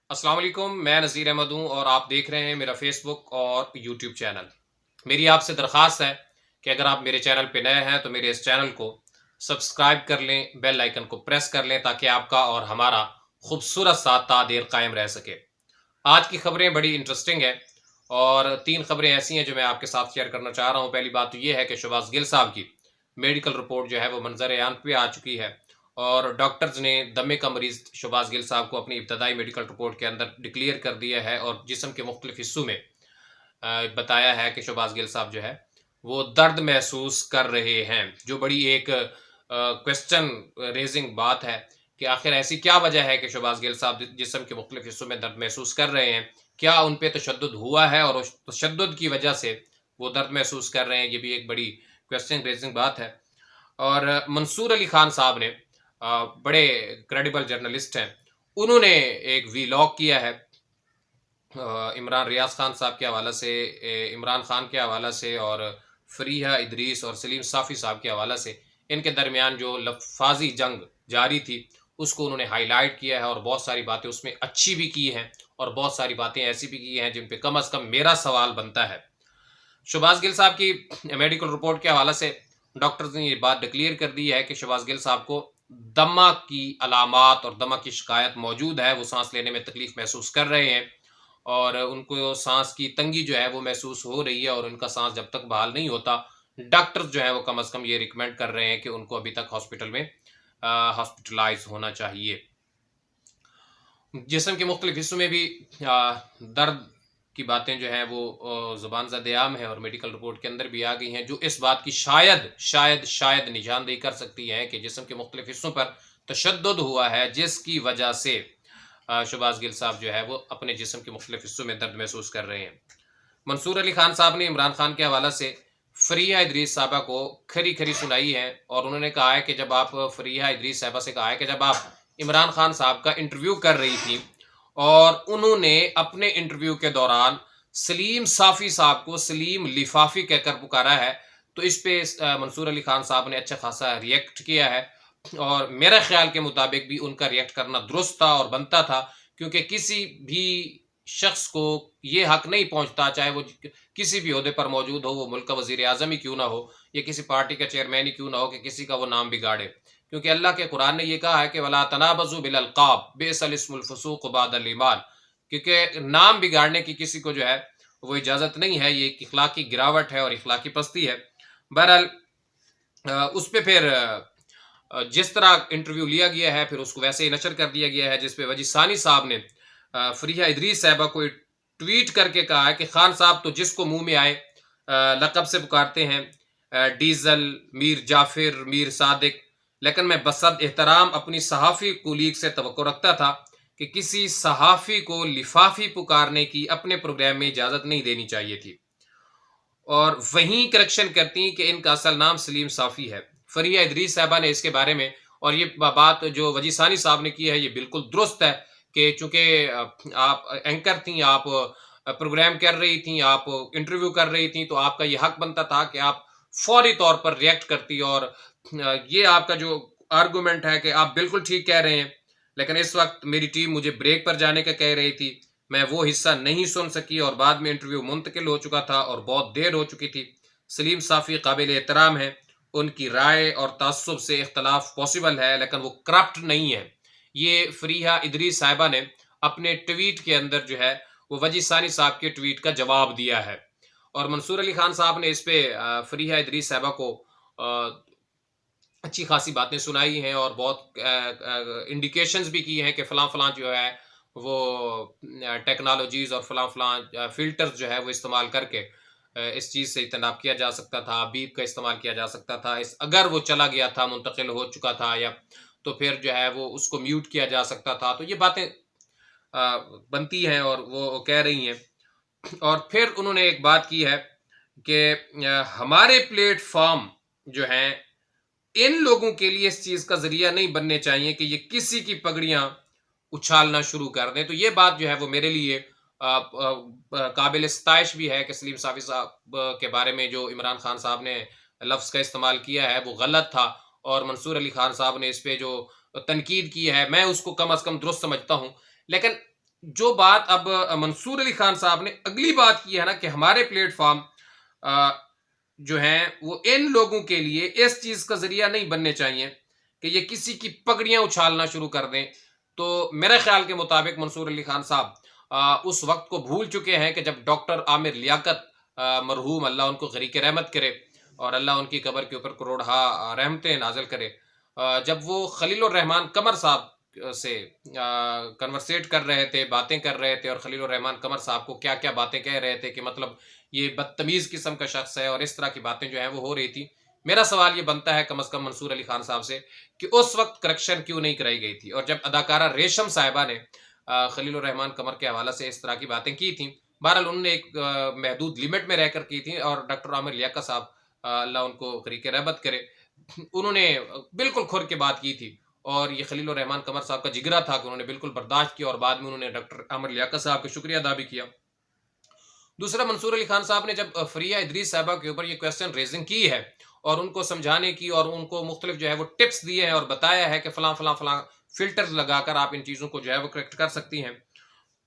अस्सलाम वालेकुम। मैं नज़ीर अहमद हूँ और आप देख रहे हैं मेरा फेसबुक और यूट्यूब चैनल। मेरी आपसे दरख्वास्त है कि अगर आप मेरे चैनल पे नए हैं तो मेरे इस चैनल को सब्सक्राइब कर लें, बेल आइकन को प्रेस कर लें ताकि आपका और हमारा खूबसूरत साथ देर कायम रह सके। आज की खबरें बड़ी इंटरेस्टिंग है और 3 खबरें ऐसी हैं जो मैं आपके साथ शेयर करना चाह रहा हूँ। पहली बात तो ये है कि शहबाज गिल साहब की मेडिकल रिपोर्ट जो है वो मंजर-ए-आम पे आ चुकी है और डॉक्टर्स ने दमे का मरीज़ शहबाज गिल साहब को अपनी इब्तदाई मेडिकल रिपोर्ट के अंदर डिक्लेयर कर दिया है और जिस्म के मुख्तलिफ हिस्सों में बताया है कि शहबाज गिल साहब जो है वो दर्द महसूस कर रहे हैं, जो बड़ी एक क्वेश्चन रेजिंग बात है कि आखिर ऐसी क्या वजह है कि शहबाज गिल साहब जिस्म के मुख्तलिफ हिस्सों में दर्द महसूस कर रहे हैं। क्या उन पे तशद्दुद हुआ है और उस तशद्दुद की वजह से वो दर्द महसूस कर रहे हैं, ये भी एक बड़ी क्वेश्चन रेजिंग बात है। और मंसूर अली खान साहब ने बड़े क्रेडिबल जर्नलिस्ट हैं, उन्होंने एक वीलॉग किया है इमरान रियाज खान साहब के हवाला से, इमरान खान के हवाला से और फरीहा इदरीस और सलीम साफ़ी साहब के हवाला से इनके दरमियान जो लफाजी जंग जारी थी उसको उन्होंने हाईलाइट किया है और बहुत सारी बातें उसमें अच्छी भी की हैं और बहुत सारी बातें ऐसी भी की हैं जिन पे कम अज़ कम मेरा सवाल बनता है। शहबाज गिल साहब की मेडिकल रिपोर्ट के हवाले से डॉक्टर्स ने ये बात डिक्लेयर कर दी है कि शहबाज गिल साहब को दमा की अलामात और दमा की शिकायत मौजूद है, वो सांस लेने में तकलीफ महसूस कर रहे हैं और उनको सांस की तंगी जो है वो महसूस हो रही है और उनका सांस जब तक बहाल नहीं होता, डॉक्टर्स जो है वो कम अज़ कम ये रिकमेंड कर रहे हैं कि उनको अभी तक हॉस्पिटल में हॉस्पिटलाइज होना चाहिए। जिस्म के मुख्तलिफ हिस्सों में भी दर्द की बातें जो हैं वो ज़ुबान ज़द-ए-आम है और मेडिकल रिपोर्ट के अंदर भी आ गई हैं, जो इस बात की शायद निशानदेही कर सकती हैं कि जिस्म के मुख्तलिफ हिस्सों पर तशद्दुद हुआ है, जिसकी वजह से शहबाज गिल साहब जो है वो अपने जिस्म के मुख्तलिफ हिस्सों में दर्द महसूस कर रहे हैं। मंसूर अली खान साहब ने इमरान खान के हवाला से फरीहा इदरीस साहबा को खरी-खरी सुनाई है और उन्होंने कहा है कि जब आप फरीहा इदरीस साहबा से कहा है कि जब आप इमरान खान साहब का इंटरव्यू कर रही थी और उन्होंने अपने इंटरव्यू के दौरान सलीम साफ़ी साहब को सलीम लिफाफी कहकर पुकारा है, तो इस पे मंसूर अली खान साहब ने अच्छा खासा रिएक्ट किया है और मेरे ख्याल के मुताबिक भी उनका रिएक्ट करना दुरुस्त था और बनता था, क्योंकि किसी भी शख्स को ये हक नहीं पहुंचता, चाहे वो किसी भी ओहदे पर मौजूद हो, वो मुल्क का वजीर आजम ही क्यों ना हो या किसी पार्टी का चेयरमैन ही क्यों ना हो, कि किसी का वो नाम बिगाड़े। क्योंकि अल्लाह के कुरान ने ये कहा है कि वला तनाबजु बिल अलकाब बिसल इस्मुल फुसूक बादल ईमान, क्योंकि नाम बिगाड़ने की किसी को जो है वो इजाज़त नहीं है, ये एक इखलाकी गिरावट है और इखलाकी पस्ती है। बहरहाल उस पर फिर जिस तरह इंटरव्यू लिया गया है फिर उसको वैसे ही नशर कर दिया गया है, जिसपे वजी सानी साहब ने फरीहा इदरीस साहबा को ट्वीट करके कहा है कि खान साहब तो जिसको मुंह में आए लकब से पुकारते हैं, डीजल, मीर जाफिर, मीर सादिक, लेकिन मैं बसद एहतराम अपनी सहाफ़ी कुलीग से तवक्को रखता था कि किसी सहाफ़ी को लिफाफी पुकारने की अपने प्रोग्राम में इजाज़त नहीं देनी चाहिए थी और वहीं करेक्शन करती कि इनका असल नाम सलीम साफ़ी है। फरीहा इदरीस साहबा ने इसके बारे में और ये बात जो वजी सानी साहब ने की है ये बिल्कुल दुरुस्त है कि चूँकि आप एंकर थीं, आप प्रोग्राम कर रही थीं, आप इंटरव्यू कर रही थीं, तो आपका ये हक बनता था कि आप फौरी तौर पर रिएक्ट करती और ये आपका जो आर्गूमेंट है कि आप बिल्कुल ठीक कह रहे हैं, लेकिन इस वक्त मेरी टीम मुझे ब्रेक पर जाने का कह रही थी, मैं वो हिस्सा नहीं सुन सकी और बाद में इंटरव्यू मुंतकिल हो चुका था और बहुत देर हो चुकी थी। सलीम साफ़ी काबिल एहतराम है, उनकी राय और तअस्सुब से इख्तलाफ पॉसिबल है, लेकिन वो करप्ट नहीं है। ये फरीहा इदरीस साहिबा ने अपने ट्वीट के अंदर जो है वो वजी सानी साहब के ट्वीट का जवाब दिया है और मंसूर अली खान साहब ने इस पे फरीहा इदरीस साहिबा को अच्छी खासी बातें सुनाई हैं और बहुत इंडिकेशंस भी की हैं कि फ़लाँ फ़लाँ जो है वो टेक्नोलॉजीज़ और फ़लाँ फ़लाँ फ़िल्टर्स जो है वो इस्तेमाल करके इस चीज़ से इज्तनाब किया जा सकता था, बीप का इस्तेमाल किया जा सकता था। इस अगर वो चला गया था, मुंतकिल हो चुका था या तो फिर जो है वो उसको म्यूट किया जा सकता था। तो ये बातें बनती हैं और वो कह रही हैं। और फिर उन्होंने एक बात की है कि हमारे प्लेटफ़ॉर्म जो हैं इन लोगों के लिए इस चीज़ का ज़रिया नहीं बनने चाहिए कि ये किसी की पगड़ियाँ उछालना शुरू कर दें। तो ये बात जो है वो मेरे लिए काबिल सताइश भी है कि सलीम साफ़ी साहब के बारे में जो इमरान खान साहब ने लफ्ज़ का इस्तेमाल किया है वो गलत था और मंसूर अली खान साहब ने इस पे जो तनकीद की है मैं उसको कम अज़ कम दुरुस्त समझता हूँ। लेकिन جو بات اب منصور علی خان صاحب نے اگلی بات کی ہے نا کہ ہمارے پلیٹ فارم جو ہیں وہ ان لوگوں کے لیے اس چیز کا ذریعہ نہیں بننے چاہیے کہ یہ کسی کی پگڑیاں اچھالنا شروع کر دیں. تو میرے خیال کے مطابق منصور علی خان صاحب اس وقت کو بھول چکے ہیں کہ جب ڈاکٹر عامر لیاقت مرحوم اللہ ان کو غریق رحمت کرے اور اللہ ان کی قبر کے اوپر کروڑہا رحمتیں نازل کرے، جب وہ خلیل الرحمان قمر صاحب سے کنورسیٹ کر رہے تھے، باتیں کر رہے تھے، اور خلیل الرحمان قمر صاحب کو کیا کیا باتیں کہہ رہے تھے کہ مطلب یہ بدتمیز قسم کا شخص ہے، اور اس طرح کی باتیں جو ہیں وہ ہو رہی تھی. میرا سوال یہ بنتا ہے کم از کم منصور علی خان صاحب سے کہ اس وقت کریکشن کیوں نہیں کرائی گئی تھی. اور جب اداکارہ ریشم صاحبہ نے خلیل الرحمان قمر کے حوالے سے اس طرح کی باتیں کی تھیں، بہرحال انہوں نے ایک محدود لیمٹ میں رہ کر کی تھی، اور ڈاکٹر عامر لیاقت صاحب اللہ ان کو غریق رحمت کرے، انہوں نے بالکل کھل کے بات کی تھی. اور یہ خلیل الرحمان قمر صاحب کا جگرا تھا کہ انہوں نے بالکل برداشت کیا، اور بعد میں انہوں نے ڈاکٹر عامر لیاقت صاحب کا شکریہ ادا بھی کیا. دوسرا، منصور علی خان صاحب نے جب فریہ ادریس صاحبہ کے اوپر یہ کویسچن ریزنگ کی ہے اور ان کو سمجھانے کی اور ان کو مختلف جو ہے وہ ٹپس دیے ہیں اور بتایا ہے کہ فلاں فلاں فلاں فلٹر لگا کر آپ ان چیزوں کو جو ہے وہ کریکٹ کر سکتی ہیں،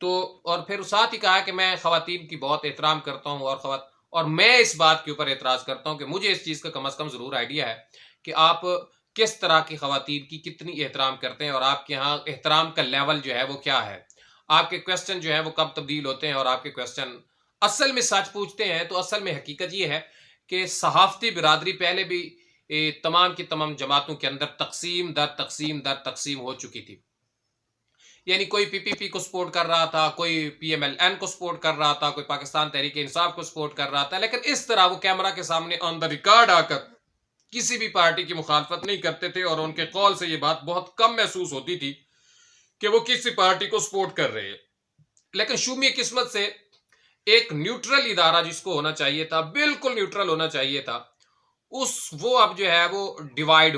تو اور پھر ساتھ ہی کہا کہ میں خواتین کی بہت احترام کرتا ہوں، اور میں اس بات کے اوپر اعتراض کرتا ہوں کہ مجھے اس چیز کا کم از کم ضرور آئیڈیا ہے کہ آپ کس طرح کی خواتین کی کتنی احترام کرتے ہیں، اور آپ کے ہاں احترام کا لیول جو ہے وہ کیا ہے. آپ کے کویسچن جو ہیں وہ کب تبدیل ہوتے ہیں، اور آپ کے کویسچن اصل میں سچ پوچھتے ہیں. تو اصل میں حقیقت یہ ہے کہ صحافتی برادری پہلے بھی تمام کی تمام جماعتوں کے اندر تقسیم در تقسیم در تقسیم ہو چکی تھی. یعنی کوئی پی پی پی کو سپورٹ کر رہا تھا، کوئی پی ایم ایل این کو سپورٹ کر رہا تھا، کوئی پاکستان تحریک انصاف کو سپورٹ کر رہا تھا، لیکن اس طرح وہ کیمرہ کے سامنے آن دا ریکارڈ آ کر کسی بھی پارٹی کی مخالفت نہیں کرتے تھے، اور ان کے قول سے یہ بات بہت کم محسوس ہوتی تھی کہ وہ کسی پارٹی کو سپورٹ کر رہے ہیں. لیکن شومی قسمت سے ایک نیوٹرل ادارہ جس کو ہونا چاہیے تھا، بالکل نیوٹرل ہونا چاہیے تھا، وہ اب جو ہے وہ ڈیوائیڈ ہو